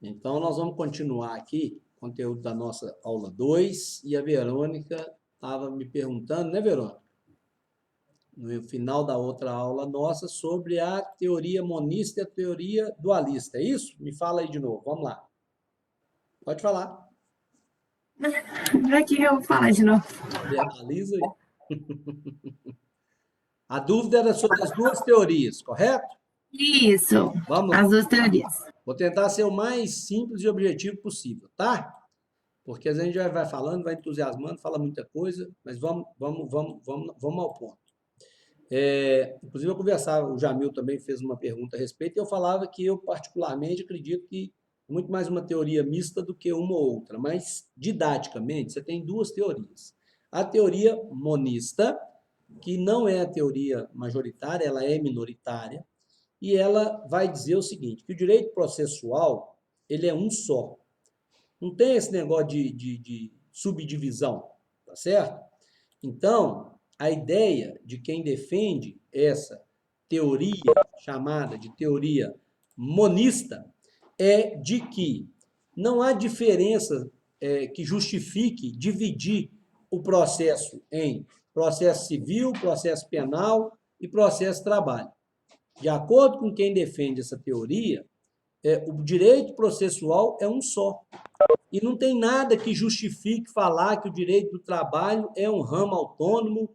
Então, nós vamos continuar aqui, conteúdo da nossa aula 2, e a Verônica estava me perguntando, né, Verônica? No final da outra aula nossa, sobre a teoria monista e a teoria dualista. É isso? Me fala aí de novo, vamos lá. Pode falar. Pra que eu vou falar de novo? Verbaliza aí. A dúvida era sobre as duas teorias, correto? Isso, Vamos lá. as duas teorias. Vou tentar ser o mais simples e objetivo possível, tá? Porque a gente já vai falando, vai entusiasmando, fala muita coisa, mas vamos ao ponto. Inclusive, eu conversava, o Jamil também fez uma pergunta a respeito, e eu falava que eu, particularmente, acredito que é muito mais uma teoria mista do que uma ou outra, mas, didaticamente, você tem duas teorias. A teoria monista, que não é a teoria majoritária, ela é minoritária, e ela vai dizer o seguinte, que o direito processual, ele é um só. Não tem esse negócio de subdivisão, tá certo? Então, a ideia de quem defende essa teoria, chamada de teoria monista, é de que não há diferença que justifique dividir o processo em processo civil, processo penal e processo trabalho. De acordo com quem defende essa teoria, o direito processual é um só. E não tem nada que justifique falar que o direito do trabalho é um ramo autônomo,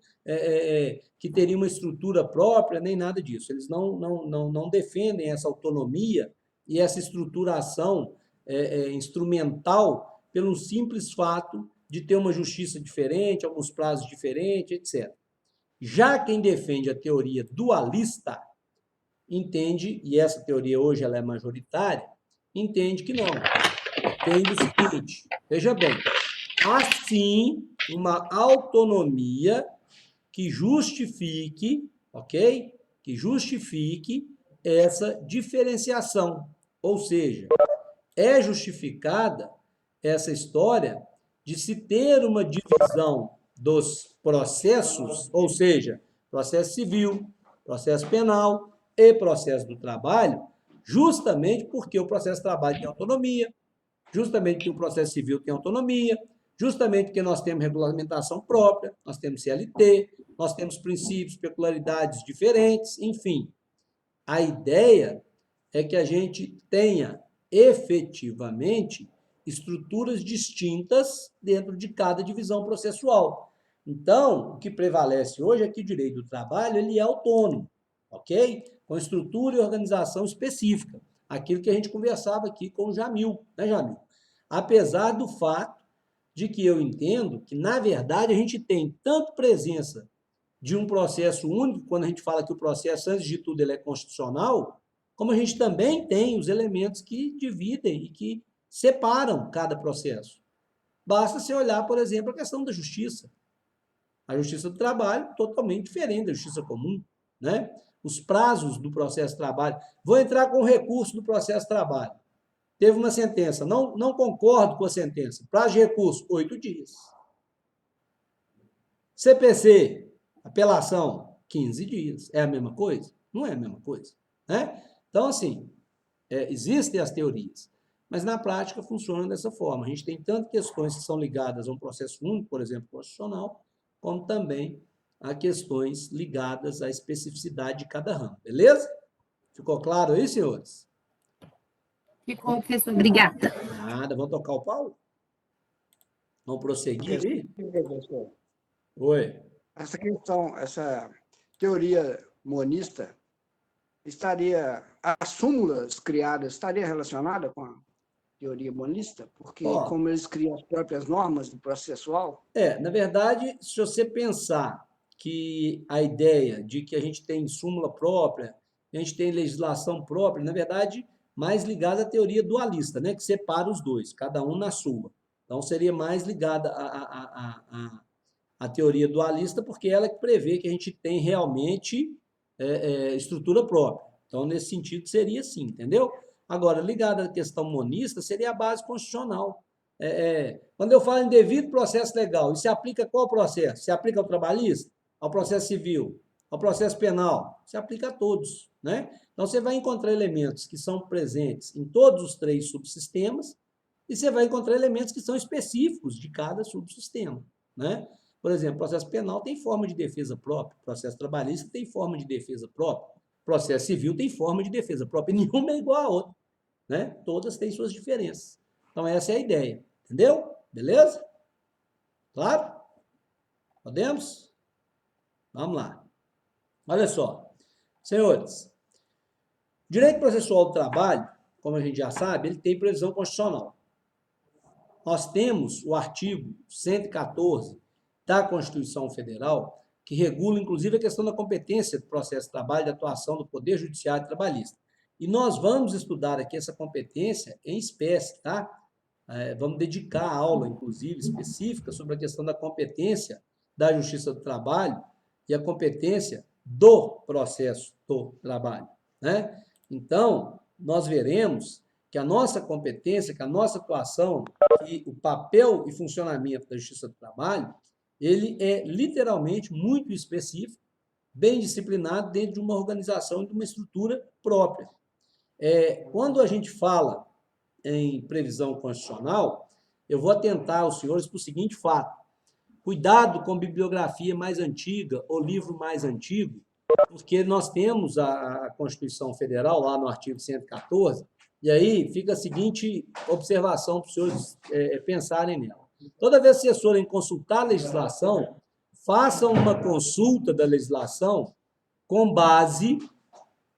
que teria uma estrutura própria, nem nada disso. Eles não defendem essa autonomia e essa estruturação instrumental pelo simples fato de ter uma justiça diferente, alguns prazos diferentes, etc. Já quem defende a teoria dualista entende, e essa teoria hoje ela é majoritária, entende que não. Entende o seguinte, veja bem, assim, uma autonomia que justifique, ok? Que justifique essa diferenciação. Ou seja, é justificada essa história de se ter uma divisão dos processos, ou seja, processo civil, processo penal e processo do trabalho, justamente porque o processo do trabalho tem autonomia, justamente porque o processo civil tem autonomia, justamente porque nós temos regulamentação própria, nós temos CLT, nós temos princípios, peculiaridades diferentes, enfim. A ideia é que a gente tenha efetivamente estruturas distintas dentro de cada divisão processual. Então, o que prevalece hoje é que o direito do trabalho ele é autônomo, ok? Com estrutura e organização específica. Aquilo que a gente conversava aqui com o Jamil, né, Jamil? Apesar do fato de que eu entendo que, na verdade, a gente tem tanto presença de um processo único, quando a gente fala que o processo, antes de tudo, ele é constitucional, como a gente também tem os elementos que dividem e que separam cada processo. Basta você olhar, por exemplo, a questão da justiça. A justiça do trabalho totalmente diferente da justiça comum, né? Os prazos do processo de trabalho. Vou entrar com recurso do processo de trabalho. Teve uma sentença, não concordo com a sentença. Prazo de recurso, 8 dias. CPC, apelação, 15 dias. É a mesma coisa? Não é a mesma coisa. Né? Então, assim, existem as teorias, mas na prática funciona dessa forma. A gente tem tanto questões que são ligadas a um processo único, por exemplo, constitucional, como também a questões ligadas à especificidade de cada ramo. Beleza? Ficou claro aí, senhores? Ficou, professor. Obrigada. Nada, vamos tocar o pau? Vamos prosseguir Essa, aí? professor, Oi. essa questão, essa teoria monista estaria, as súmulas criadas estaria relacionada com a teoria monista? Porque Ó, como eles criam as próprias normas do processual, na verdade, se você pensar que a ideia de que a gente tem súmula própria, a gente tem legislação própria, na verdade, mais ligada à teoria dualista, né, que separa os dois, cada um na sua. Então, seria mais ligada à teoria dualista, porque ela que prevê que a gente tem realmente estrutura própria. Então, nesse sentido, seria assim, entendeu? Agora, ligada à questão monista, seria a base constitucional. Quando eu falo em devido processo legal, isso se aplica a qual processo? Se aplica ao trabalhista, ao processo civil, Ao processo penal, se aplica a todos, né? Então, você vai encontrar elementos que são presentes em todos os 3 subsistemas e você vai encontrar elementos que são específicos de cada subsistema, né? Por exemplo, processo penal tem forma de defesa própria, processo trabalhista tem forma de defesa própria, processo civil tem forma de defesa própria, e nenhuma é igual a outra, né? Todas têm suas diferenças. Então, essa é a ideia, entendeu? Beleza? Claro? Podemos? Vamos lá. Olha só, senhores, direito processual do trabalho, como a gente já sabe, ele tem previsão constitucional. Nós temos o artigo 114 da Constituição Federal, que regula, inclusive, a questão da competência do processo de trabalho e da atuação do Poder Judiciário e Trabalhista. E nós vamos estudar aqui essa competência em espécie, tá? Vamos dedicar a aula, inclusive, específica sobre a questão da competência da Justiça do Trabalho e a competência do processo do trabalho, né? Então, nós veremos que a nossa competência, que a nossa atuação, que o papel e funcionamento da Justiça do Trabalho, ele é literalmente muito específico, bem disciplinado dentro de uma organização e de uma estrutura própria. Quando a gente fala em previsão constitucional, eu vou atentar os senhores para o seguinte fato: cuidado com bibliografia mais antiga ou livro mais antigo, porque nós temos a Constituição Federal lá no artigo 114, e aí fica a seguinte observação para os senhores pensarem nela. Toda vez que vocês forem consultar a legislação, façam uma consulta da legislação com base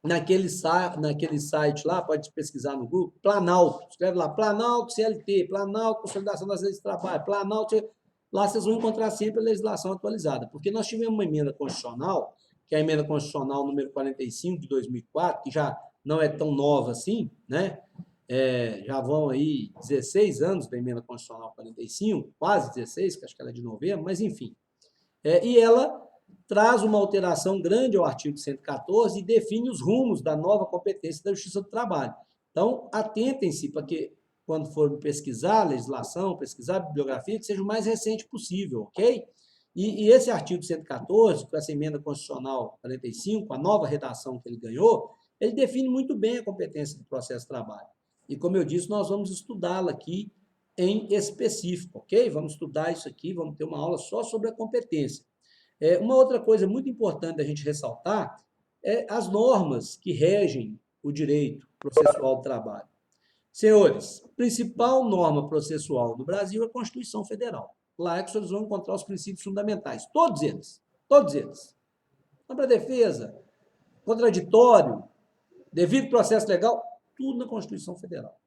naquele site lá, pode pesquisar no Google, Planalto, escreve lá, Planalto CLT, Planalto Consolidação das Leis de Trabalho, Planalto... Lá vocês vão encontrar sempre a legislação atualizada, porque nós tivemos uma emenda constitucional, que é a emenda constitucional número 45 de 2004, que já não é tão nova assim, né? Já vão aí 16 anos da emenda constitucional 45, quase 16, que acho que ela é de novembro, mas enfim. E ela traz uma alteração grande ao artigo 114 e define os rumos da nova competência da Justiça do Trabalho. Então, atentem-se para que, quando for pesquisar a legislação, pesquisar a bibliografia, que seja o mais recente possível, ok? E esse artigo 114, com essa emenda constitucional 45, a nova redação que ele ganhou, ele define muito bem a competência do processo de trabalho. E, como eu disse, nós vamos estudá-la aqui em específico, ok? Vamos estudar isso aqui, vamos ter uma aula só sobre a competência. Uma outra coisa muito importante da gente ressaltar é as normas que regem o direito processual do trabalho. Senhores, a principal norma processual do Brasil é a Constituição Federal. Lá é que vocês vão encontrar os princípios fundamentais, todos eles, todos eles. Ampla defesa, contraditório, devido processo legal, tudo na Constituição Federal.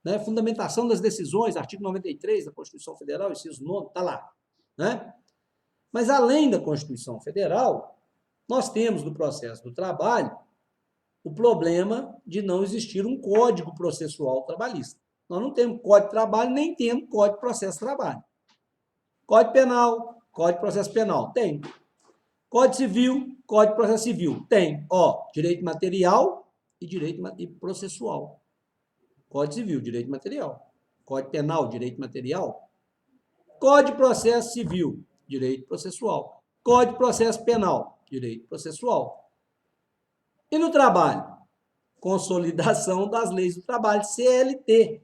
Né? Fundamentação das decisões, artigo 93 da Constituição Federal, inciso 9, está lá. Né? Mas, além da Constituição Federal, nós temos no processo do trabalho o problema de não existir um código processual trabalhista. Nós não temos código de trabalho, nem temos código de processo de trabalho. Código penal, código de processo penal, tem. Código civil, código de processo civil, tem. Direito material e direito processual. Código civil, direito material. Código penal, direito material. Código de processo civil, direito processual. Código de processo penal, direito processual. E no trabalho? Consolidação das leis do trabalho, CLT.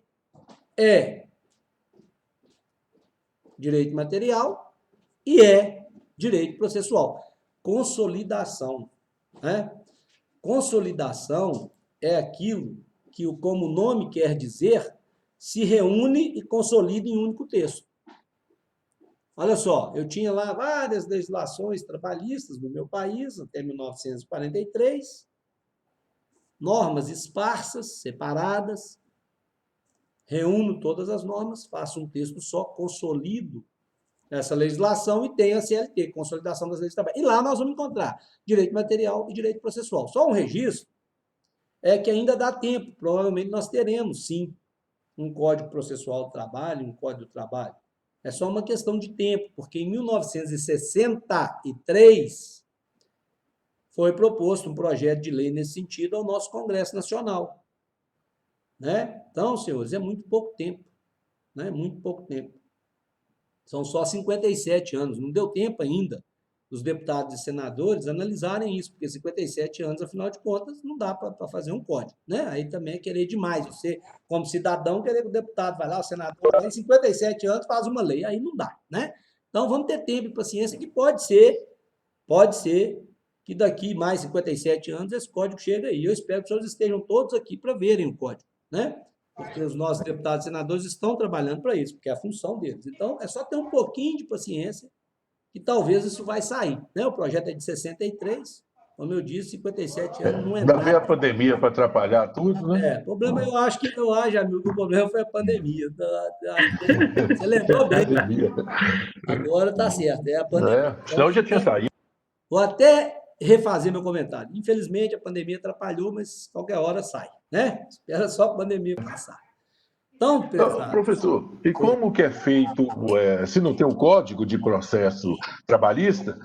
É direito material e é direito processual. Consolidação. Né? Consolidação é aquilo que, como o nome quer dizer, se reúne e consolida em um único texto. Olha só, eu tinha lá várias legislações trabalhistas no meu país, até 1943, normas esparsas, separadas, reúno todas as normas, faço um texto só, consolido essa legislação e tenho a CLT, Consolidação das Leis de Trabalho. E lá nós vamos encontrar direito material e direito processual. Só um registro é que ainda dá tempo, provavelmente nós teremos, sim, um Código Processual do Trabalho, um Código do Trabalho. É só uma questão de tempo, porque em 1963 foi proposto um projeto de lei nesse sentido ao nosso Congresso Nacional. Né? Então, senhores, é muito pouco tempo. Né? Muito pouco tempo. São só 57 anos, não deu tempo ainda dos deputados e senadores analisarem isso, porque 57 anos, afinal de contas, não dá para fazer um código, né? Aí também é querer demais. Você, como cidadão, querer que o deputado vai lá, o senador vai lá, em 57 anos faz uma lei, aí não dá, né? Então, vamos ter tempo e paciência, que pode ser que daqui mais 57 anos esse código chegue aí. Eu espero que os senhores estejam todos aqui para verem o código, né? Porque os nossos deputados e senadores estão trabalhando para isso, porque é a função deles. Então, é só ter um pouquinho de paciência que talvez isso vai sair, né? O projeto é de 63, como eu disse, 57 anos não é Ainda veio a nada. pandemia para atrapalhar tudo, né? O problema, eu acho que não há, Jamil, que o problema foi a pandemia. Você lembrou bem, Pandemia. agora está certo, é a pandemia. Senão eu já tinha saído. Vou até refazer meu comentário. Infelizmente, a pandemia atrapalhou, mas qualquer hora sai, né? Espera só a pandemia passar. Então, pessoal, Professor, e como que é feito, se não tem um código de processo trabalhista,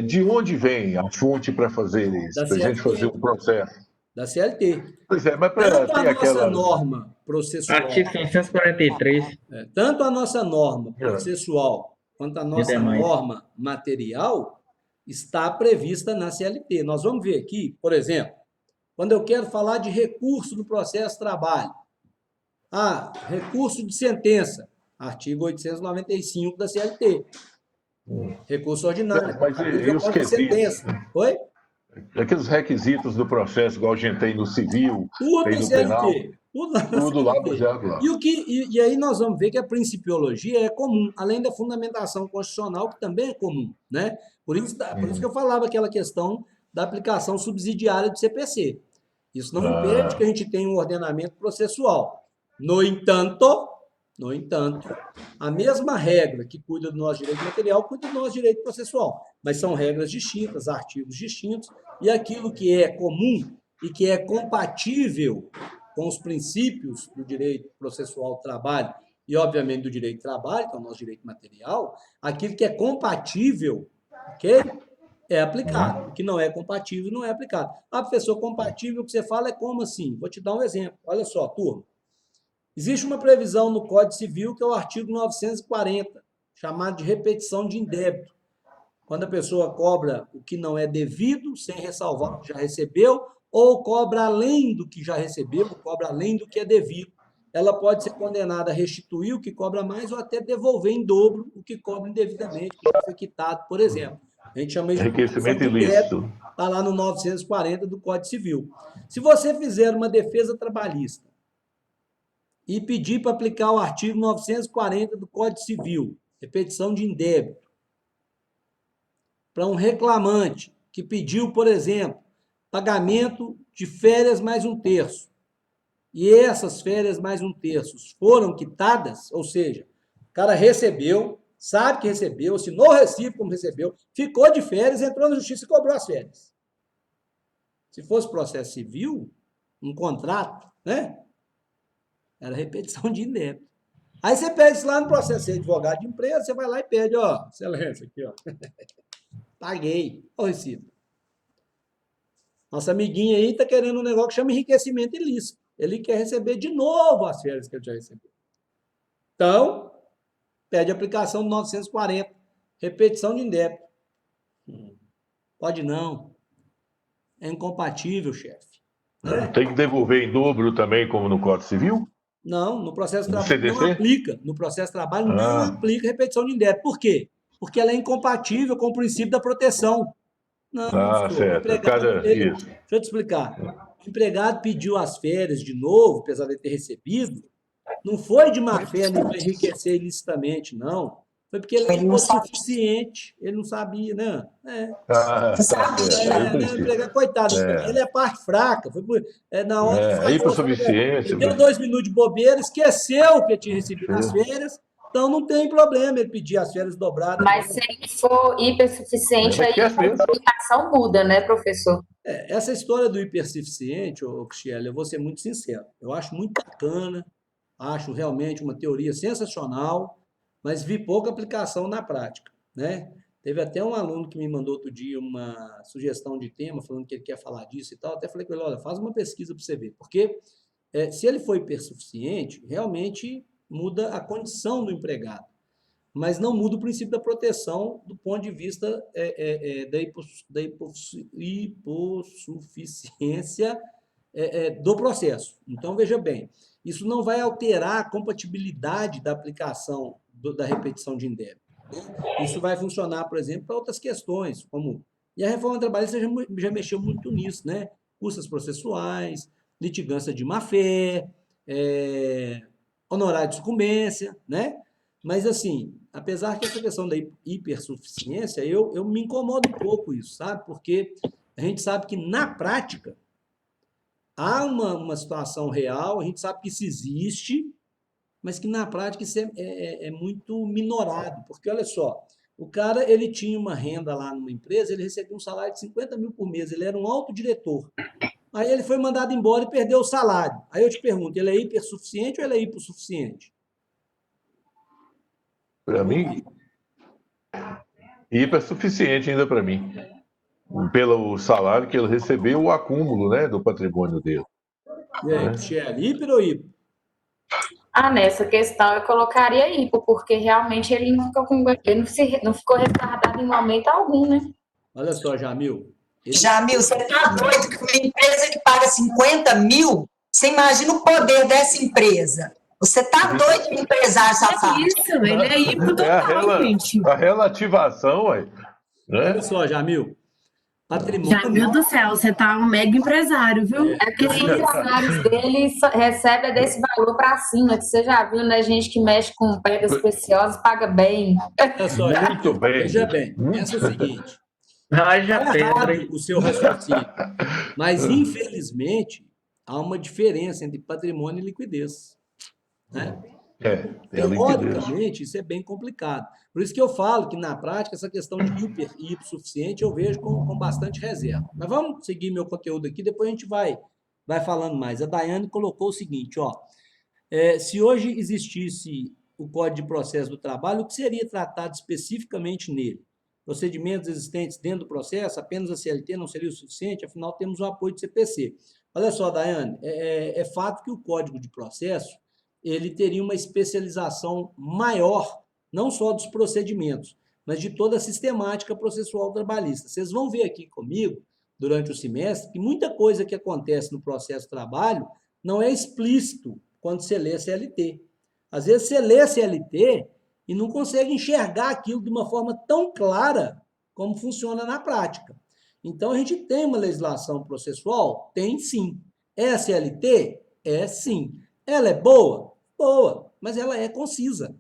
de onde vem a fonte para fazer isso, para a gente fazer um processo? Da CLT. Pois é, mas Tanto a tem nossa aquela... norma processual, Artigo 643 tanto a nossa norma processual quanto a nossa norma material está prevista na CLT. Nós vamos ver aqui, por exemplo, quando eu quero falar de recurso do processo de trabalho. Recurso de sentença, artigo 895 da CLT. Recurso ordinário. Mas e os quesitos? Oi? Aqueles requisitos do processo, igual a gente tem no civil, Tudo tem em no CLT. penal, Tudo lá CLT. baseado lá. E aí nós vamos ver que a principiologia é comum, além da fundamentação constitucional, que também é comum, né? Por isso que eu falava aquela questão da aplicação subsidiária do CPC. Isso não impede que a gente tenha um ordenamento processual. No entanto, a mesma regra que cuida do nosso direito material cuida do nosso direito processual, mas são regras distintas, artigos distintos, e aquilo que é comum e que é compatível com os princípios do direito processual do trabalho e, obviamente, do direito do trabalho, que é o nosso direito material, aquilo que é compatível, ok? É aplicado. O que não é compatível, não é aplicado. Professor, compatível, o que você fala é como assim? Vou te dar um exemplo. Olha só, turma. Existe uma previsão no Código Civil, que é o artigo 940, chamado de repetição de indébito. Quando a pessoa cobra o que não é devido, sem ressalvar o que já recebeu, ou cobra além do que já recebeu, cobra além do que é devido, ela pode ser condenada a restituir o que cobra mais ou até devolver em dobro o que cobra indevidamente, que já foi quitado, por exemplo. A gente chama isso de enriquecimento ilícito. está lá no 940 do Código Civil. Se você fizer uma defesa trabalhista e pedir para aplicar o artigo 940 do Código Civil, repetição de indébito, para um reclamante que pediu, por exemplo, pagamento de férias mais um terço, e essas férias mais um terço foram quitadas, ou seja, o cara recebeu, sabe que recebeu, assinou o recibo como recebeu, ficou de férias, entrou na justiça e cobrou as férias. Se fosse processo civil, um contrato, né? Era repetição de indébito. Aí você pede isso lá no processo, você é advogado de empresa, você vai lá e pede, ó, excelência, aqui, ó. Paguei, ó o recibo. Nossa amiguinha aí está querendo um negócio que chama enriquecimento ilícito. Ele quer receber de novo as férias que ele já recebeu. Então, pede aplicação do 940, repetição de indébito. Pode não. É incompatível, chefe. Né? Tem que devolver em dobro também, como no Código Civil? Não, no processo de No trabalho CDC? não aplica. No processo de trabalho não aplica repetição de indébito. Por quê? Porque ela é incompatível com o princípio da proteção. Não, certo. Deixa eu te explicar. O empregado pediu as férias de novo, apesar de ter recebido, não foi de má fé nem para enriquecer ilicitamente, não. Foi porque ele não foi suficiente, ele não sabia, né? Coitado, ele é a parte fraca. Foi na hora que hipossuficiência. ele deu 2 minutos de bobeira, esqueceu que tinha recebido as férias, então não tem problema ele pedir as férias dobradas. Mas se ele for hipersuficiente, aí a aplicação muda, né, professor? Essa história do hipersuficiente, Cristiane, eu vou ser muito sincero. Eu acho muito bacana, acho realmente uma teoria sensacional, mas vi pouca aplicação na prática, né? Teve até um aluno que me mandou outro dia uma sugestão de tema, falando que ele quer falar disso e tal. Até falei com ele, olha, faz uma pesquisa para você ver, porque se ele for hipersuficiente, realmente muda a condição do empregado. mas não muda o princípio da proteção do ponto de vista da hipossuficiência do processo. Então, veja bem, isso não vai alterar a compatibilidade da aplicação da repetição de indébito. Isso vai funcionar, por exemplo, para outras questões, como... E a reforma trabalhista já mexeu muito nisso, né? Custas processuais, litigância de má-fé, honorário de sucumbência, né? Mas, assim, apesar que essa questão da hipersuficiência, eu me incomodo um pouco isso, sabe? Porque a gente sabe que, na prática, há uma situação real, a gente sabe que isso existe, mas que, na prática, isso é muito minorado. Porque, olha só, o cara, ele tinha uma renda lá numa empresa, ele recebia um salário de 50 mil por mês, ele era um autodiretor. Aí ele foi mandado embora e perdeu o salário. Aí eu te pergunto, ele é hipersuficiente ou ele é hipossuficiente? Para mim, hipersuficiente ainda para mim. Pelo salário que ele recebeu, o acúmulo, né, do patrimônio dele. E aí, Michele, hiper ou hipo? Nessa questão eu colocaria hipo, porque realmente ele não ficou retardado em momento algum, né? Olha só, Jamil. Jamil, você está doido que uma empresa que paga 50 mil, você imagina o poder dessa empresa. Você está doido de empresário safado. Isso, ele é hipo total, gente. A relativação, né? Olha só, Jamil. Patrimônio. Jamil do céu, você tá um mega empresário, viu? É porque os funcionários dele recebem desse valor para cima, que você já viu, né? Gente que mexe com pedras preciosas paga bem. Olha só, Muito bem. Veja bem, pensa o seguinte. Haja Está pedra. errado o seu raciocínio, mas, infelizmente, há uma diferença entre patrimônio e liquidez. Né? É a liquidez. Teoricamente, isso é bem complicado. Por isso que eu falo que, na prática, essa questão de hiper e hipossuficiente eu vejo com bastante reserva. Mas vamos seguir meu conteúdo aqui, depois a gente vai falando mais. A Daiane colocou o seguinte, ó, se hoje existisse o Código de Processo do Trabalho, o que seria tratado especificamente nele? Procedimentos existentes dentro do processo, apenas a CLT não seria o suficiente, afinal temos o apoio do CPC. Olha só, Daiane, é fato que o Código de Processo ele teria uma especialização maior, não só dos procedimentos, mas de toda a sistemática processual trabalhista. Vocês vão ver aqui comigo, durante o semestre, que muita coisa que acontece no processo de trabalho não é explícito quando você lê a CLT. Às vezes você lê a CLT e não consegue enxergar aquilo de uma forma tão clara como funciona na prática. Então, a gente tem uma legislação processual? Tem sim. É a CLT? É sim. Ela é boa? Boa, mas ela é concisa,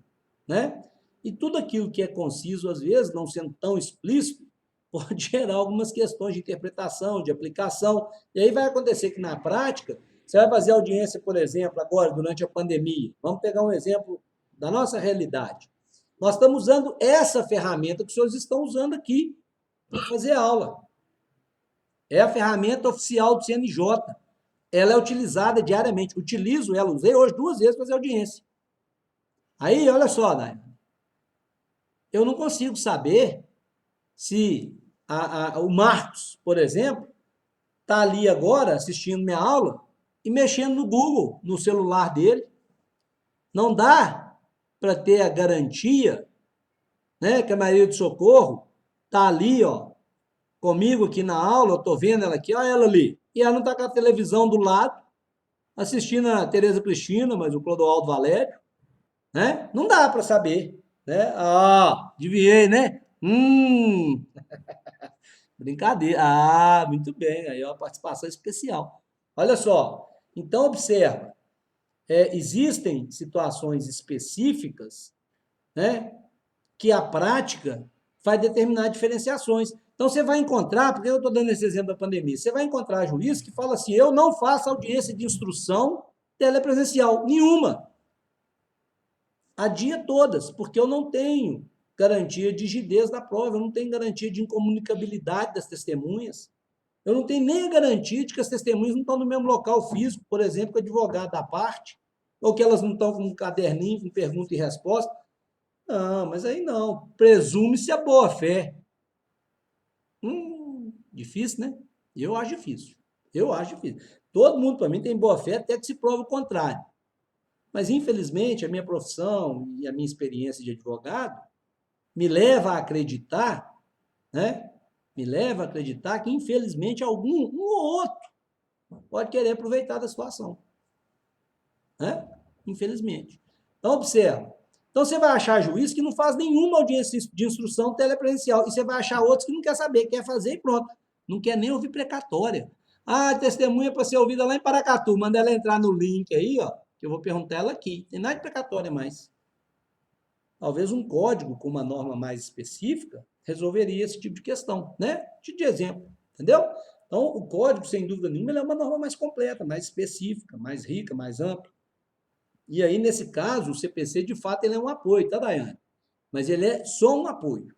né? E tudo aquilo que é conciso, às vezes, não sendo tão explícito, pode gerar algumas questões de interpretação, de aplicação. E aí vai acontecer que, na prática, você vai fazer audiência, por exemplo, agora, durante a pandemia. Vamos pegar um exemplo da nossa realidade. Nós estamos usando essa ferramenta que os senhores estão usando aqui para fazer aula. É a ferramenta oficial do CNJ. Ela é utilizada diariamente. Utilizo ela, usei hoje 2 vezes para fazer audiência. Aí, olha só, Nair, eu não consigo saber se o Marcos, por exemplo, está ali agora assistindo minha aula e mexendo no Google, no celular dele. Não dá para ter a garantia, né, que a Maria de Socorro está ali, ó, comigo aqui na aula, eu estou vendo ela aqui, olha ela ali. E ela não está com a televisão do lado, assistindo a Tereza Cristina, mas o Clodoaldo Valério, né? Não dá para saber, né? Adivinhei, né? Brincadeira. Muito bem, aí é uma participação especial. Olha só, então observa, existem situações específicas, né, que a prática vai determinar diferenciações. Então, você vai encontrar, porque eu estou dando esse exemplo da pandemia, você vai encontrar juiz que fala assim, eu não faço audiência de instrução telepresencial, nenhuma. Adia todas, porque eu não tenho garantia de rigidez da prova, eu não tenho garantia de incomunicabilidade das testemunhas, eu não tenho nem a garantia de que as testemunhas não estão no mesmo local físico, por exemplo, que o advogado da parte, ou que elas não estão com um caderninho com pergunta e resposta. Não, mas aí não. Presume-se a boa-fé. Difícil, né? Eu acho difícil. Todo mundo, para mim, tem boa-fé até que se prove o contrário. Mas, infelizmente, a minha profissão e a minha experiência de advogado me leva a acreditar, né? Me leva a acreditar que, infelizmente, um ou outro pode querer aproveitar da situação. Né? Infelizmente. Então, observa. Então, você vai achar juiz que não faz nenhuma audiência de instrução telepresencial. E você vai achar outros que não quer saber, quer fazer e pronto. Não quer nem ouvir precatória. Ah, a testemunha para ser ouvida lá em Paracatu. Manda ela entrar no link aí, ó, que eu vou perguntar ela aqui. Tem nada de precatória mais. Talvez um código com uma norma mais específica resolveria esse tipo de questão, né? Tipo de exemplo, entendeu? Então, o código, sem dúvida nenhuma, ele é uma norma mais completa, mais específica, mais rica, mais ampla. E aí, nesse caso, o CPC, de fato, ele é um apoio, tá, Daiane? Mas ele é só um apoio.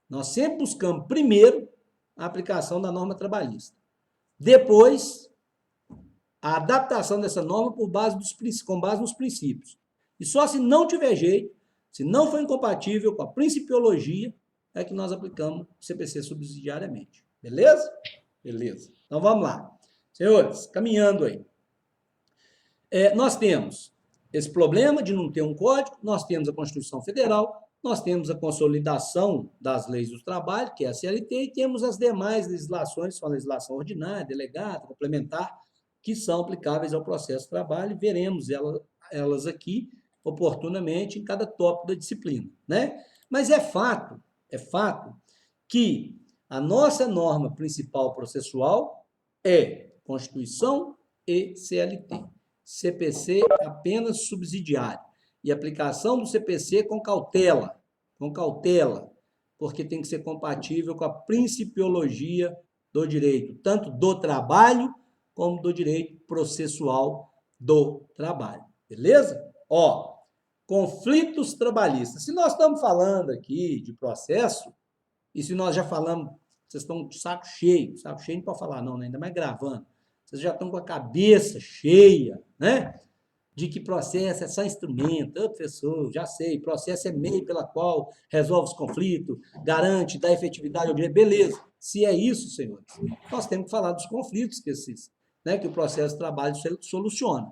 Nós sempre buscamos, primeiro, a aplicação da norma trabalhista. Depois, a adaptação dessa norma com base nos princípios. E só se não tiver jeito, se não for incompatível com a principiologia, é que nós aplicamos o CPC subsidiariamente. Beleza? Beleza. Então, vamos lá. Senhores, caminhando aí. Nós temos esse problema de não ter um código, nós temos a Constituição Federal, nós temos a consolidação das leis do trabalho, que é a CLT, e temos as demais legislações, são a legislação ordinária, delegada, complementar, que são aplicáveis ao processo de trabalho, e veremos elas aqui oportunamente em cada tópico da disciplina, né? Mas é fato que a nossa norma principal processual é Constituição e CLT. CPC apenas subsidiário. E aplicação do CPC com cautela, porque tem que ser compatível com a principiologia do direito, tanto do trabalho como do direito processual do trabalho. Beleza? Conflitos trabalhistas. Se nós estamos falando aqui de processo, e se nós já falamos, vocês estão de saco cheio não pode falar não, né? Ainda mais gravando, vocês já estão com a cabeça cheia, né? De que processo é só instrumento. Professor, já sei, processo é meio pela qual resolve os conflitos, garante, dá efetividade ao direito. Beleza, se é isso, senhores, nós temos que falar dos conflitos que o processo de trabalho soluciona.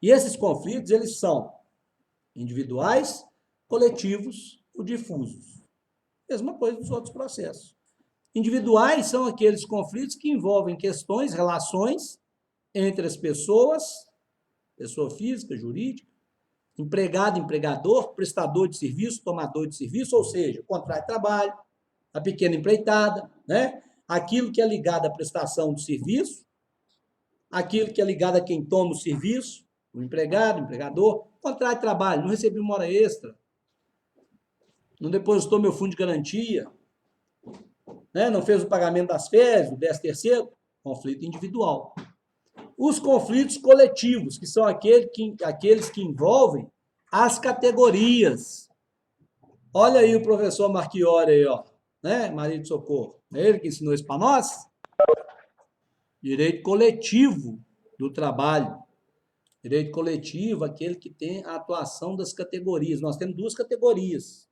E esses conflitos, eles são individuais, coletivos ou difusos. Mesma coisa dos outros processos. Individuais são aqueles conflitos que envolvem questões, relações entre as pessoas, pessoa física, jurídica, empregado, empregador, prestador de serviço, tomador de serviço, ou seja, contrato de trabalho, a pequena empreitada, né? Aquilo que é ligado à prestação do serviço, aquilo que é ligado a quem toma o serviço, o empregado, o empregador, contrato de trabalho, não recebi uma hora extra, não depositou meu fundo de garantia, né? Não fez o pagamento das férias, do 13º, conflito individual. Os conflitos coletivos, que são aqueles que envolvem as categorias. Olha aí o professor Marchiori aí, ó, né? Maria de Socorro. É ele que ensinou isso para nós? Direito coletivo do trabalho. Direito coletivo, aquele que tem a atuação das categorias. Nós temos duas categorias.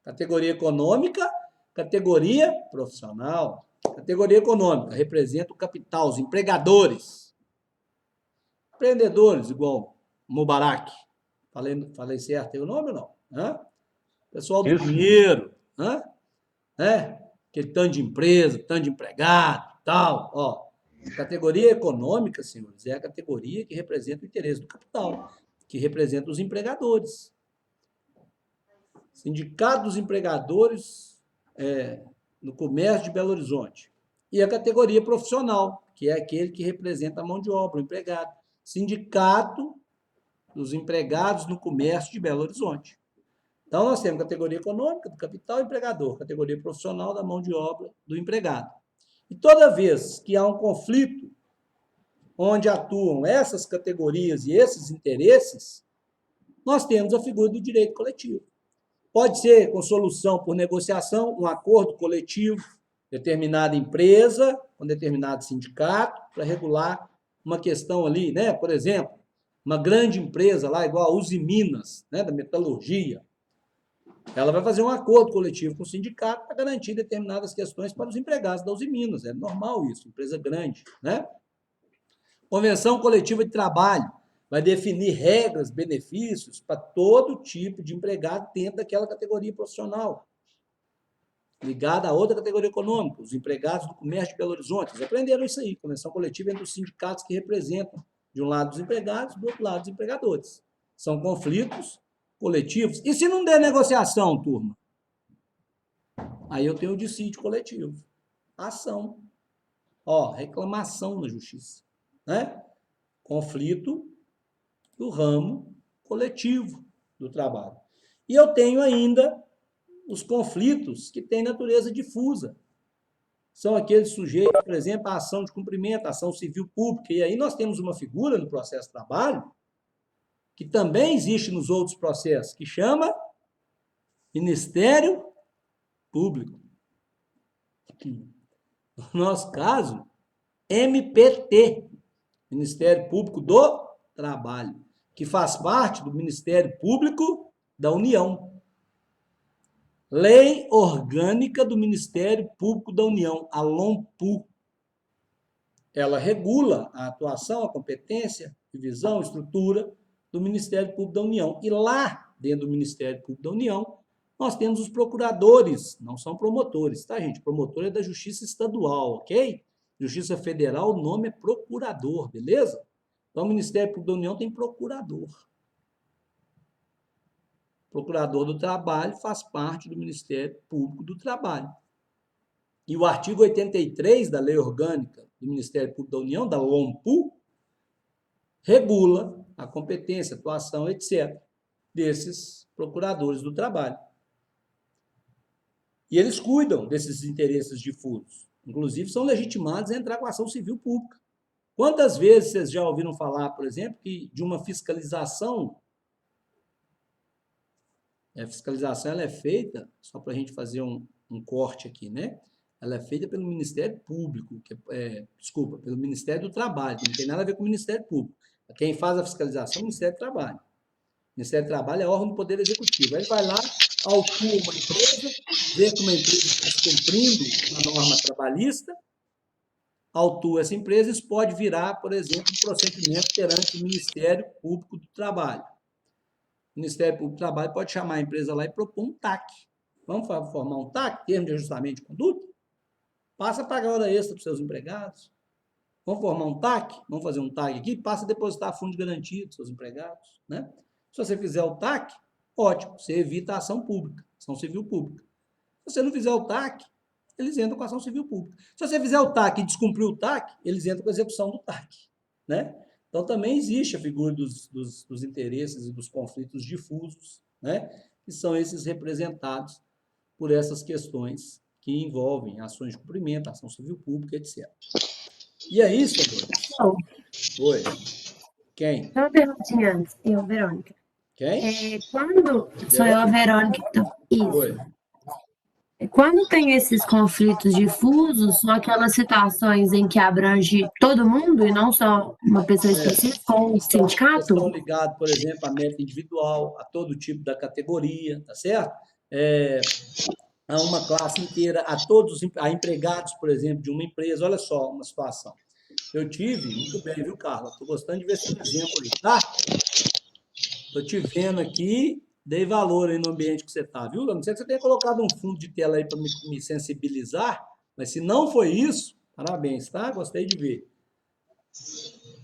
Categoria econômica, categoria profissional. Categoria econômica representa o capital, os empregadores. Empreendedores, igual Mubarak. Falei certo aí o nome ou não? Pessoal do dinheiro. Aquele tanto de empresa, tanto de empregado, tal. Categoria econômica, senhores, é a categoria que representa o interesse do capital, que representa os empregadores. Sindicato dos Empregadores no Comércio de Belo Horizonte. E a categoria profissional, que é aquele que representa a mão de obra, o empregado. Sindicato dos Empregados no Comércio de Belo Horizonte. Então, nós temos categoria econômica do capital empregador, categoria profissional da mão de obra do empregado. E toda vez que há um conflito onde atuam essas categorias e esses interesses, nós temos a figura do direito coletivo. Pode ser com solução por negociação, um acordo coletivo, determinada empresa, com determinado sindicato, para regular uma questão ali, né? Por exemplo, uma grande empresa lá, igual a Uzi Minas, né? Da metalurgia, ela vai fazer um acordo coletivo com o sindicato para garantir determinadas questões para os empregados da Uzi Minas. É normal isso, empresa grande, né? Convenção coletiva de trabalho vai definir regras, benefícios para todo tipo de empregado dentro daquela categoria profissional, ligada a outra categoria econômica, os empregados do comércio de Belo Horizonte. Eles aprenderam isso aí, convenção coletiva entre os sindicatos que representam, de um lado, os empregados, do outro lado, os empregadores. São conflitos coletivos. E se não der negociação, turma? Aí eu tenho o dissídio coletivo. Ação. Reclamação na justiça. Né? Conflito do ramo coletivo do trabalho. E eu tenho ainda os conflitos que têm natureza difusa. São aqueles sujeitos, por exemplo, à ação de cumprimento, à ação civil pública. E aí nós temos uma figura no processo de trabalho que também existe nos outros processos, que chama Ministério Público. No nosso caso, MPT, Ministério Público do Trabalho, que faz parte do Ministério Público da União. Lei Orgânica do Ministério Público da União, a LOMPU. Ela regula a atuação, a competência, divisão, estrutura do Ministério Público da União. E lá, dentro do Ministério Público da União, nós temos os procuradores, não são promotores, tá, gente? Promotor é da Justiça Estadual, ok? Justiça Federal, o nome é procurador, beleza? Então, o Ministério Público da União tem procurador. Procurador do Trabalho faz parte do Ministério Público do Trabalho. E o artigo 83 da Lei Orgânica do Ministério Público da União, da LOMPU, regula a competência, atuação, etc., desses procuradores do trabalho. E eles cuidam desses interesses difusos. Inclusive, são legitimados a entrar com ação civil pública. Quantas vezes vocês já ouviram falar, por exemplo, que de uma fiscalização? A fiscalização ela é feita, só para a gente fazer um corte aqui, né? Ela é feita pelo Ministério Público, pelo Ministério do Trabalho, que não tem nada a ver com o Ministério Público. Quem faz a fiscalização é o Ministério do Trabalho. O Ministério do Trabalho é órgão do Poder Executivo. Aí ele vai lá, autua uma empresa, vê que uma empresa está cumprindo a norma trabalhista, autua essa empresa, isso pode virar, por exemplo, um procedimento perante o Ministério Público do Trabalho. O Ministério Público do Trabalho pode chamar a empresa lá e propor um TAC. Vamos formar um TAC, termo de ajustamento de conduta? Passa a pagar hora extra para os seus empregados. Vamos formar um TAC? Vamos fazer um TAC aqui? Passa a depositar fundo de garantia dos seus empregados. Né? Se você fizer o TAC, ótimo, você evita a ação pública, ação civil pública. Se você não fizer o TAC, eles entram com a ação civil pública. Se você fizer o TAC e descumprir o TAC, eles entram com a execução do TAC. Né? Então, também existe a figura dos interesses e dos conflitos difusos, né? Que são esses representados por essas questões que envolvem ações de cumprimento, ação civil pública, etc. E é isso, agora. Oi. Quem? Uma perguntinha antes. Eu, Verônica. Quem? Sou eu, a Verônica. Então, isso. Oi. Quando tem esses conflitos difusos, são aquelas situações em que abrange todo mundo e não só uma pessoa específica ou um sindicato? Estão ligados, por exemplo, à meta individual, a todo tipo da categoria, tá certo? A uma classe inteira, a empregados, por exemplo, de uma empresa. Olha só uma situação. Eu tive, muito bem, viu, Carla? Estou gostando de ver esse exemplo aí, tá? Estou te vendo aqui, dei valor aí no ambiente que você está, viu? Eu não sei que você tenha colocado um fundo de tela aí para me sensibilizar, mas se não foi isso, parabéns, tá? Gostei de ver.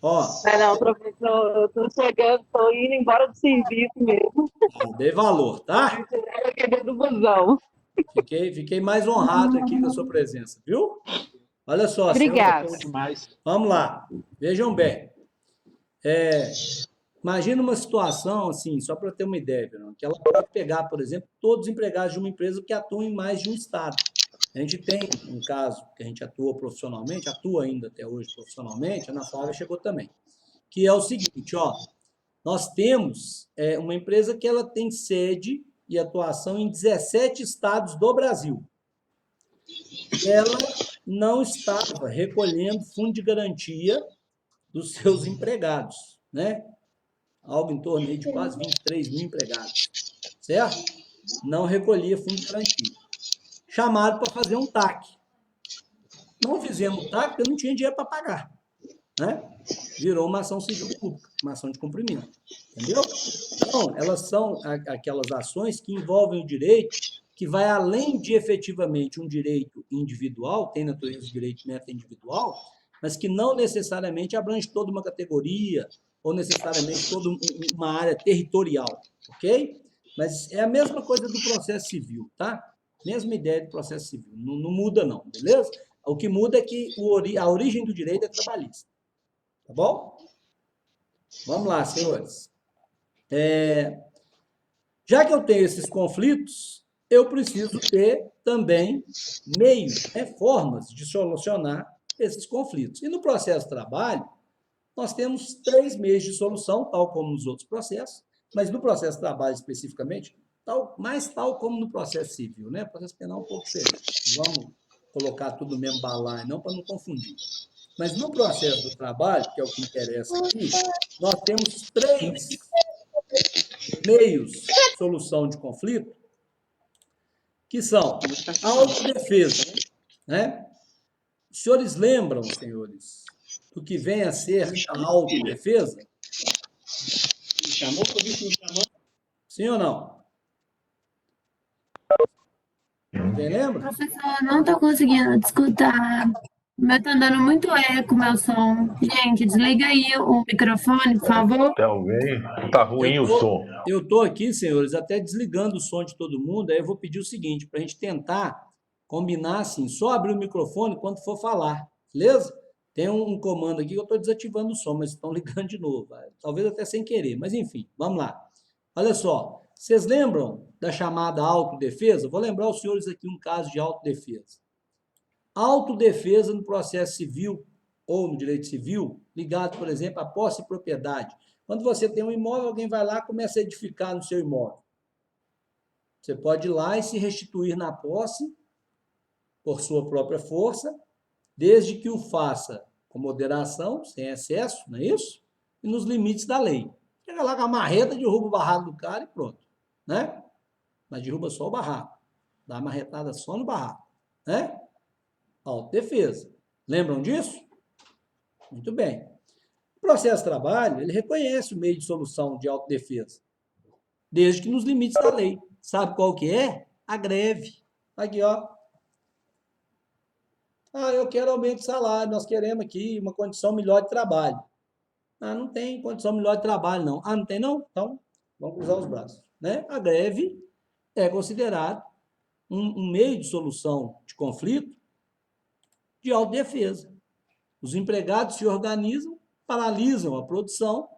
Ó. Não, professor, eu estou chegando, estou indo embora do serviço mesmo. Dei valor, tá? Do busão. Fiquei mais honrado aqui com a sua presença, viu? Olha só. Obrigada. Vamos lá. Vejam bem. Imagina uma situação, assim, só para ter uma ideia, que ela pode pegar, por exemplo, todos os empregados de uma empresa que atuam em mais de um estado. A gente tem um caso que a gente atua profissionalmente, atua ainda até hoje profissionalmente, a Ana Flávia chegou também, que é o seguinte, ó, nós temos uma empresa que ela tem sede e atuação em 17 estados do Brasil. Ela não estava recolhendo fundo de garantia dos seus empregados, né? Algo em torno aí de quase 23 mil empregados, certo? Não recolhia fundo de garantia. Chamaram para fazer um TAC. Não fizemos o TAC porque não tinha dinheiro para pagar. né? Virou uma ação civil pública, uma ação de cumprimento. Entendeu? Então, elas são aquelas ações que envolvem o direito que vai além de efetivamente um direito individual, tem natureza de direito meta individual, mas que não necessariamente abrange toda uma categoria ou necessariamente toda uma área territorial, ok? Mas é a mesma coisa do processo civil, tá? Mesma ideia do processo civil, não muda não, beleza? O que muda é que a origem do direito é trabalhista, tá bom? Vamos lá, senhores. Já que eu tenho esses conflitos, eu preciso ter também meios, formas de solucionar esses conflitos. E no processo de trabalho, nós temos 3 meios de solução, tal como nos outros processos, mas no processo de trabalho especificamente, tal como no processo civil, né? O processo penal é um pouco diferente. Vamos colocar tudo no mesmo balaio, não, para não confundir. Mas no processo do trabalho, que é o que interessa aqui, nós temos 3 meios de solução de conflito, que são a autodefesa, né? Os senhores lembram, senhores, do que vem a ser a autodefesa? Me chamou para me chamar? Sim ou não? Alguém lembra? Professor, eu não estou conseguindo escutar. Meu tá dando muito eco, meu som. Gente, desliga aí o microfone, por favor. Tem alguém? Tá ruim o som. Eu estou aqui, senhores, até desligando o som de todo mundo, aí eu vou pedir o seguinte, para a gente tentar combinar assim, só abrir o microfone quando for falar, beleza? Tem um comando aqui que eu estou desativando o som, mas estão ligando de novo, talvez até sem querer, mas enfim, vamos lá. Olha só, vocês lembram da chamada autodefesa? Vou lembrar aos senhores aqui um caso de autodefesa. Autodefesa no processo civil ou no direito civil, ligado, por exemplo, à posse e propriedade. Quando você tem um imóvel, alguém vai lá e começa a edificar no seu imóvel. Você pode ir lá e se restituir na posse por sua própria força, desde que o faça com moderação, sem excesso, não é isso? E nos limites da lei. Chega lá com a marreta, derruba o barraco do cara e pronto, né? Mas derruba só o barraco. Dá a marretada só no barraco, né? Autodefesa. Lembram disso? Muito bem. O processo de trabalho, ele reconhece o meio de solução de autodefesa, desde que nos limites da lei. Sabe qual que é? A greve. Aqui, ó. Eu quero aumento de salário, nós queremos aqui uma condição melhor de trabalho. Não tem condição melhor de trabalho, não. Não tem, não? Então, vamos cruzar os braços, né? A greve é considerado um meio de solução de conflito de autodefesa. Os empregados se organizam, paralisam a produção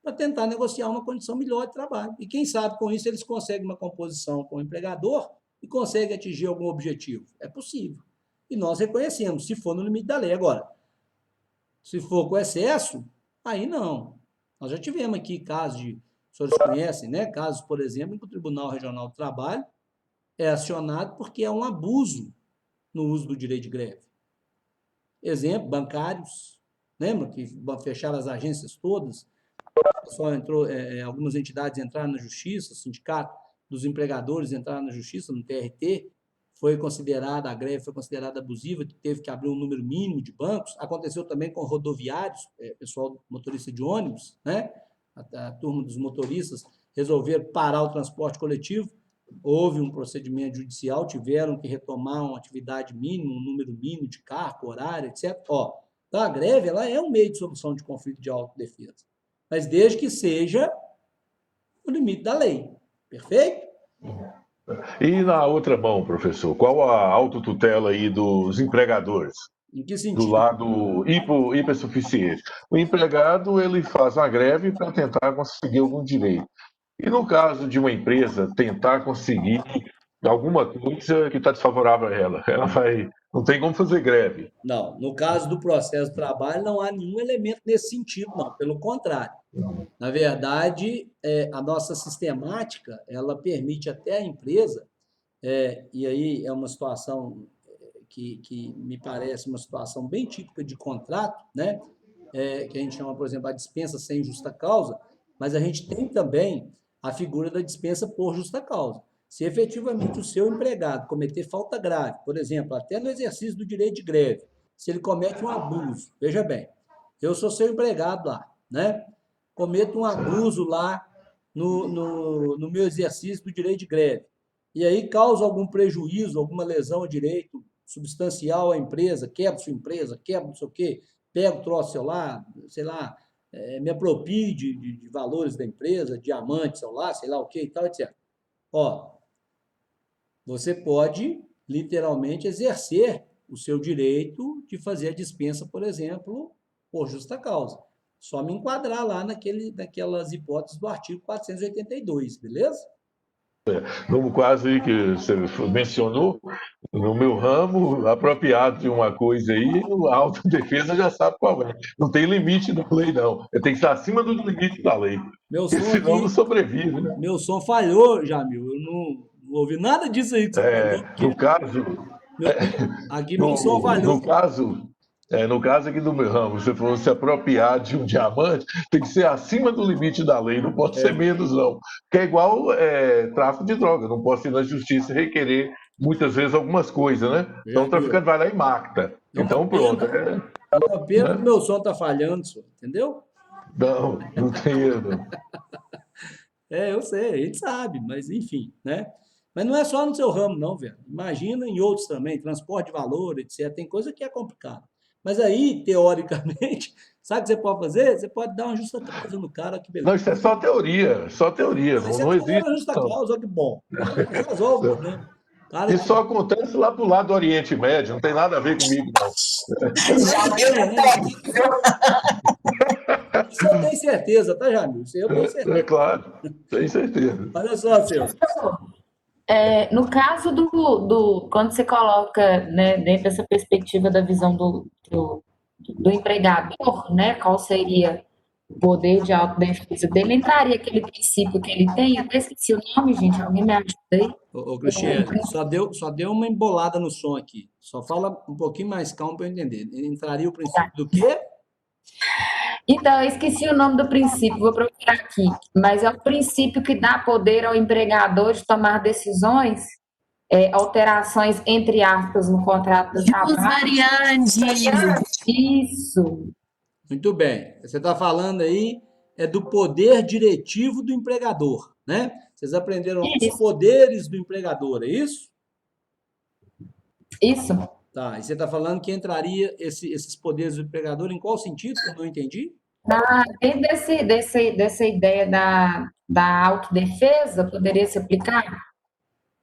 para tentar negociar uma condição melhor de trabalho. E quem sabe, com isso, eles conseguem uma composição com o empregador e conseguem atingir algum objetivo. É possível. E nós reconhecemos, se for no limite da lei. Agora, se for com excesso, aí não. Nós já tivemos aqui casos de, os senhores conhecem, né? Casos, por exemplo, em que o Tribunal Regional do Trabalho é acionado porque é um abuso no uso do direito de greve. Exemplo, bancários. Lembra que fecharam as agências todas? Só entrou, algumas entidades entraram na justiça, o sindicato dos empregadores entraram na justiça, no TRT, a greve foi considerada abusiva, teve que abrir um número mínimo de bancos. Aconteceu também com rodoviários, pessoal motorista de ônibus, né? A turma dos motoristas resolveram parar o transporte coletivo, houve um procedimento judicial, tiveram que retomar uma atividade mínima, um número mínimo de cargo, horário, etc. Então, a greve ela é um meio de solução de conflito de autodefesa, mas desde que seja no limite da lei. Perfeito? E na outra mão, professor, qual a autotutela aí dos empregadores? Em que sentido? Do lado hipersuficiente. O empregado ele faz uma greve para tentar conseguir algum direito. E no caso de uma empresa tentar conseguir alguma coisa que está desfavorável a ela, não tem como fazer greve. Não, no caso do processo de trabalho não há nenhum elemento nesse sentido, não, pelo contrário. Na verdade, a nossa sistemática, ela permite até a empresa, e aí é uma situação que me parece uma situação bem típica de contrato, né? Que a gente chama, por exemplo, a dispensa sem justa causa, mas a gente tem também a figura da dispensa por justa causa. Se efetivamente o seu empregado cometer falta grave, por exemplo, até no exercício do direito de greve, se ele comete um abuso, veja bem, eu sou seu empregado lá, né? Cometo um abuso lá no meu exercício do direito de greve. E aí causa algum prejuízo, alguma lesão ao direito substancial à empresa, quebra sua empresa, quebra não sei o quê, pega o troço seu lá, sei lá, me apropie de valores da empresa, diamante, sei lá o quê e tal, etc. Ó, você pode literalmente exercer o seu direito de fazer a dispensa, por exemplo, por justa causa. Só me enquadrar lá naquelas hipóteses do artigo 482, beleza? No caso aí que você mencionou, no meu ramo, apropriado de uma coisa aí, a autodefesa já sabe qual é. Não tem limite da lei, não. Tem que estar acima do limite da lei. Meu Porque som senão não aqui, sobrevive, né? meu som falhou, Jamil. Eu não ouvi nada disso aí que você falou, porque No caso, aqui meu som falhou. no caso aqui do meu ramo, se for se apropriar de um diamante, tem que ser acima do limite da lei, não pode ser menos, não. Que é igual tráfico de droga, não pode ir na justiça requerer muitas vezes algumas coisas, né? Então o traficante vai lá e mata. Então pronto. É uma pena que meu som está falhando, senhor, entendeu? Não tem erro. Eu sei, a gente sabe, mas enfim, né? Mas não é só no seu ramo, não, velho. Imagina em outros também, transporte de valor, etc. Tem coisa que é complicado. Mas aí, teoricamente, sabe o que você pode fazer? Você pode dar uma justa causa no cara, que beleza. Não, isso é só teoria, só teoria. Mas Não você existe. tá dando justa causa, olha que bom. Resolve o problema. Cara, Isso só acontece lá pro lado do Oriente Médio, não tem nada a ver comigo, não. Jamil é terrível. isso eu tenho certeza, tá, Jamil? Isso eu tenho certeza. É claro, tem certeza. Olha só, senhor. No caso quando você coloca, né, dentro dessa perspectiva da visão do empregador, né, qual seria o poder de autodefesa dele, entraria aquele princípio que ele tem, eu até esqueci o nome, gente, alguém me ajuda aí? Ô, Cristiane, só deu uma embolada no som aqui. Só fala um pouquinho mais calmo para eu entender. Entraria o princípio do quê? Então, eu esqueci o nome do princípio, vou procurar aqui, mas é o princípio que dá poder ao empregador de tomar decisões, alterações, entre aspas, no contrato de trabalho. Variante. Isso. Muito bem. Você está falando aí do poder diretivo do empregador, né? Vocês aprenderam os poderes do empregador, é isso? Isso. Tá. E você está falando que entraria esses poderes do empregador em qual sentido? Que eu não entendi. Dentro dessa ideia da autodefesa, poderia se aplicar?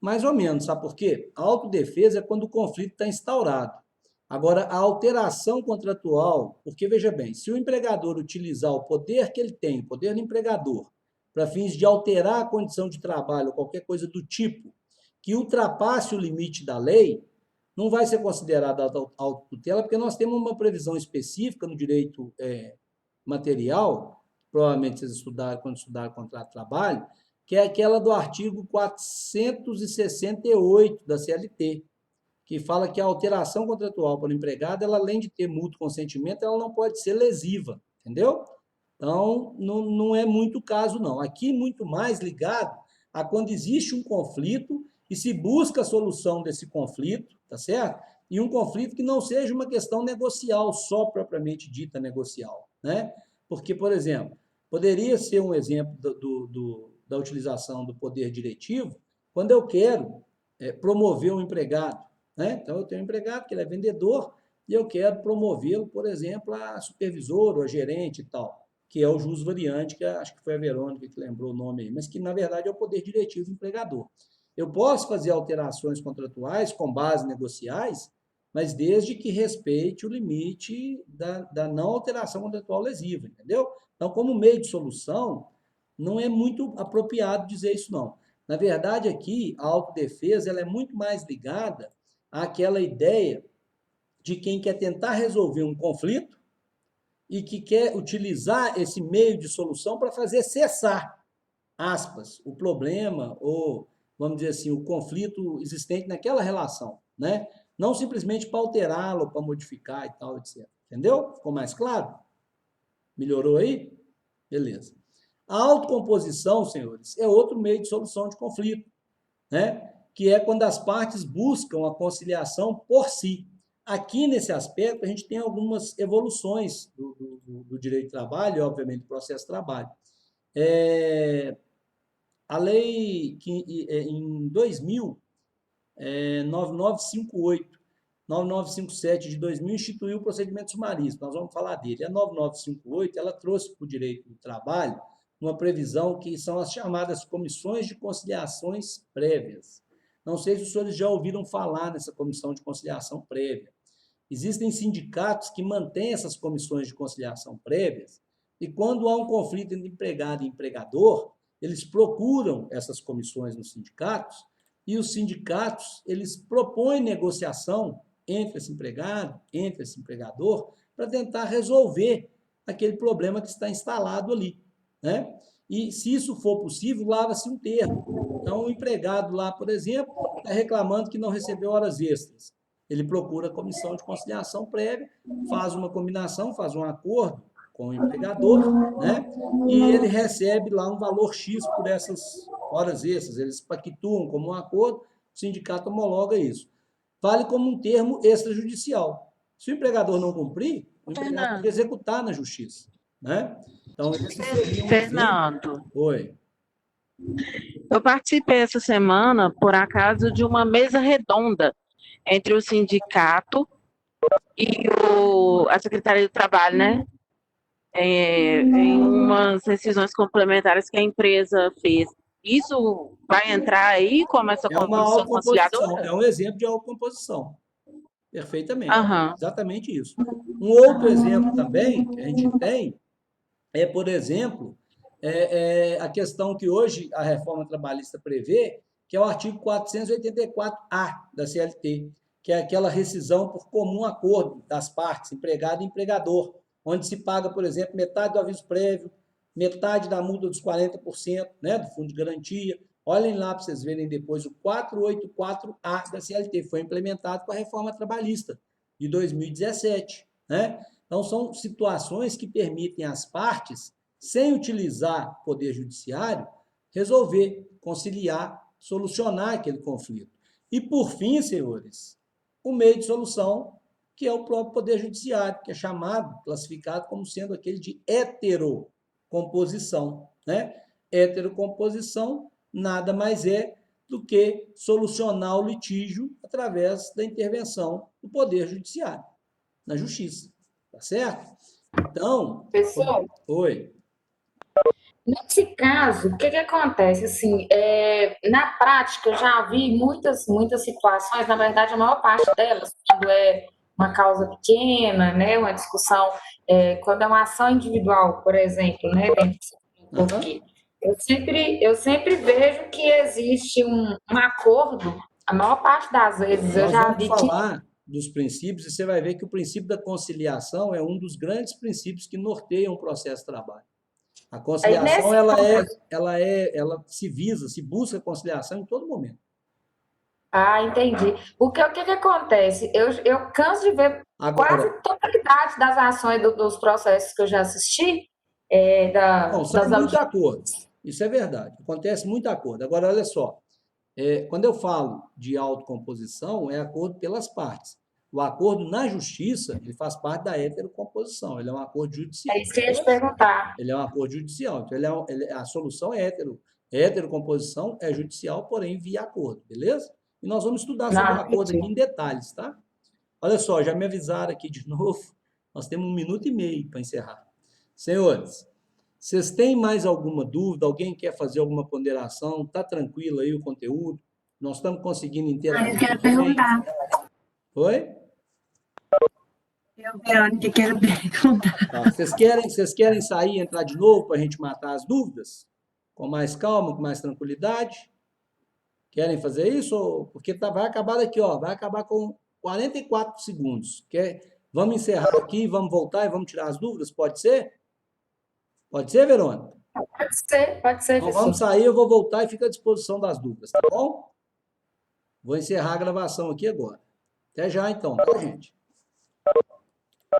Mais ou menos, sabe por quê? A autodefesa é quando o conflito está instaurado. Agora, a alteração contratual, porque veja bem, se o empregador utilizar o poder que ele tem, o poder do empregador, para fins de alterar a condição de trabalho, ou qualquer coisa do tipo, que ultrapasse o limite da lei, não vai ser considerada autotutela, porque nós temos uma previsão específica no direito material, provavelmente vocês estudaram quando estudaram contrato de trabalho, que é aquela do artigo 468 da CLT, que fala que a alteração contratual para o empregado, ela, além de ter mútuo consentimento, ela não pode ser lesiva, entendeu? Então, não é muito caso, não. Aqui, muito mais ligado a quando existe um conflito e se busca a solução desse conflito, tá certo? E um conflito que não seja uma questão negocial, só propriamente dita negocial, né? Porque, por exemplo, poderia ser um exemplo da utilização do poder diretivo quando eu quero promover um empregado, né? Então, eu tenho um empregado que ele é vendedor e eu quero promovê-lo, por exemplo, a supervisor ou a gerente e tal, que é o jus variante, que acho que foi a Verônica que lembrou o nome aí, mas que, na verdade, é o poder diretivo do empregador. Eu posso fazer alterações contratuais com base negociais, mas desde que respeite o limite da não alteração contratual lesiva, entendeu? Então, como meio de solução, não é muito apropriado dizer isso, não. Na verdade, aqui, a autodefesa ela é muito mais ligada àquela ideia de quem quer tentar resolver um conflito e que quer utilizar esse meio de solução para fazer cessar, aspas, o problema ou, vamos dizer assim, o conflito existente naquela relação, né? Não simplesmente para alterá-lo, para modificar e tal, etc. Entendeu? Ficou mais claro? Melhorou aí? Beleza. A autocomposição, senhores, é outro meio de solução de conflito, né? Que é quando as partes buscam a conciliação por si. aqui nesse aspecto, a gente tem algumas evoluções do direito do trabalho e, obviamente, do processo de trabalho. A lei que em 2000, 9958, 9957 de 2000 instituiu o procedimento sumaríssimo, nós vamos falar dele. A 9958, ela trouxe para o direito do trabalho uma previsão que são as chamadas comissões de conciliações prévias. Não sei se os senhores já ouviram falar nessa comissão de conciliação prévia. Existem sindicatos que mantêm essas comissões de conciliação prévias e, quando há um conflito entre empregado e empregador, eles procuram essas comissões nos sindicatos e os sindicatos eles propõem negociação entre esse empregado, entre esse empregador, para tentar resolver aquele problema que está instalado ali, né? E, se isso for possível, lava-se um termo. Então, o empregado lá, por exemplo, está reclamando que não recebeu horas extras. Ele procura a comissão de conciliação prévia, faz uma combinação, faz um acordo com o empregador, né? E ele recebe lá um valor X por essas horas extras. Eles pactuam como um acordo, o sindicato homologa isso. Vale como um termo extrajudicial. Se o empregador não cumprir, o empregado tem que executar na justiça, né? Então, esse seria um Fernando, Oi. eu participei essa semana, por acaso, de uma mesa redonda entre o sindicato e a Secretaria do Trabalho, né? Em umas decisões complementares que a empresa fez. Isso vai entrar aí como essa É uma comissão autocomposição, conciliadora? é um exemplo de autocomposição. Perfeitamente. Aham. Exatamente isso. Um outro exemplo também que a gente tem é, por exemplo, a questão que hoje a reforma trabalhista prevê, que é o artigo 484-A da CLT, que é aquela rescisão por comum acordo das partes, empregado e empregador, onde se paga, por exemplo, metade do aviso prévio, metade da multa dos 40%, né, do fundo de garantia. Olhem lá para vocês verem depois o 484-A da CLT, foi implementado com a reforma trabalhista de 2017, né? Então, são situações que permitem às partes, sem utilizar o poder judiciário, resolver, conciliar, solucionar aquele conflito. E, por fim, senhores, o meio de solução, que é o próprio poder judiciário, que é chamado, classificado como sendo aquele de heterocomposição, né? Heterocomposição nada mais é do que solucionar o litígio através da intervenção do poder judiciário, na justiça. Tá certo? Então... Pessoal, Oi. nesse caso, o que acontece? Assim, na prática, eu já vi muitas situações, na verdade, a maior parte delas, quando é uma causa pequena, né, uma discussão, quando é uma ação individual, por exemplo, né, porque eu sempre vejo que existe um acordo, a maior parte das vezes eu Nós já vamos vi falar dos princípios e você vai ver que o princípio da conciliação é um dos grandes princípios que norteiam o processo de trabalho. A conciliação, ela se visa, se busca a conciliação em todo momento. Ah, entendi. O que acontece? Eu canso de ver quase totalidade das ações dos processos que eu já assisti. Sai muito acordo. Isso é verdade. Acontece muito acordo. Agora, olha só. Quando eu falo de autocomposição, é acordo pelas partes. O acordo na justiça, ele faz parte da heterocomposição. Ele é um acordo judicial. É isso que eu ia te perguntar. Ele é um acordo judicial. Então, a solução é heterocomposição é judicial, porém via acordo, beleza? E nós vamos estudar sobre o acordo aqui em detalhes, tá? Olha só, já me avisaram aqui de novo. Nós temos 1 minuto e meio para encerrar. Senhores, vocês têm mais alguma dúvida? Alguém quer fazer alguma ponderação? Está tranquilo aí o conteúdo? Nós estamos conseguindo interagir? Eu quero perguntar. Oi? Eu, Verônica, quero perguntar. Tá. Vocês querem sair e entrar de novo para a gente matar as dúvidas? Com mais calma, com mais tranquilidade? Querem fazer isso? Porque vai acabar daqui, ó. Vai acabar com 44 segundos. Vamos encerrar aqui, vamos voltar e vamos tirar as dúvidas? Pode ser? Pode ser, Verônica? Pode ser. Então, vamos sair, eu vou voltar e fico à disposição das dúvidas, tá bom? Vou encerrar a gravação aqui agora. Até já, então, tá, gente?